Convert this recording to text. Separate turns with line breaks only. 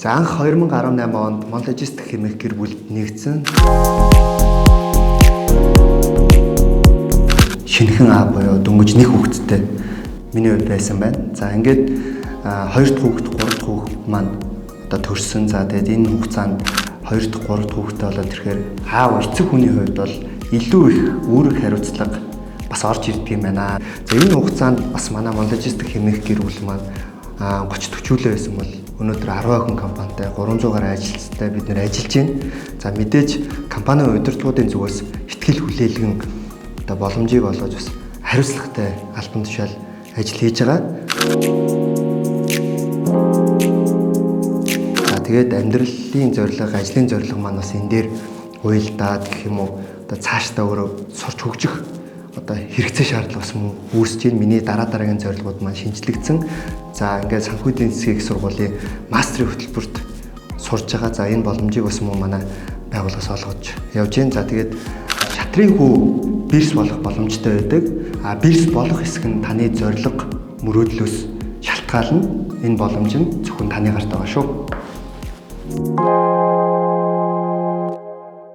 За анх 2018 онд Montlogistic хэмээх гэр бүлд нэгдсэн. Шинэхэн аа буюу дөнгөж нэг хүүхэдтэй миний хувьд байсан байна. За ингээд 2 дахь хүүхэд, 3 дахь хүүхэд маань одоо төрсөн. За тэгээд энэ хугацаанд 2 дахь, 3 дахь хүүхэдтэй болоод ирэхээр аав эцэг хүний хувьд бол илүү их үүрэг хариуцлага бас орж ирдэг юм байна. За энэ хугацаанд бас манай Montlogistic хэмээх гэр бүл маань 30-40 байсан бол өнөөдөр 10 хүн компанитай 300 гаруй ажилчтай бид нэр ажиллаж байна. За мэдээж компанийн удирдлагуудын зүгээс ихтгэл хүлээлгэн одоо боломжийг олгож бас хариуцлагатай албан тушаал ажил хийж байгаа. За тэгээд амьдралын зорилго, ажлын зорилго маань бас энэ дээр уялдаад гэх юм уу одоо цаашдаа өөрөө сурч хөгжих одоо хэрэгцээ шаардлага бас мөн үүсэж байна. Миний дараагийн зорилгууд маань шинжлэгдсэн. За ингээд санхүүгийн засгийн их сургуулийн мастерын хөтөлбөрт сурж байгаа. За энэ боломжийг бас мөн манай байгууллагаас олгож явж байна. За тэгээд шатрын хүү бирс болох боломжтой байдаг. Бирс болох хэсэг нь таны зорилго мөрөөдлөөс шалтгаална. Энэ боломж нь зөвхөн таны гарт байгаа шүү.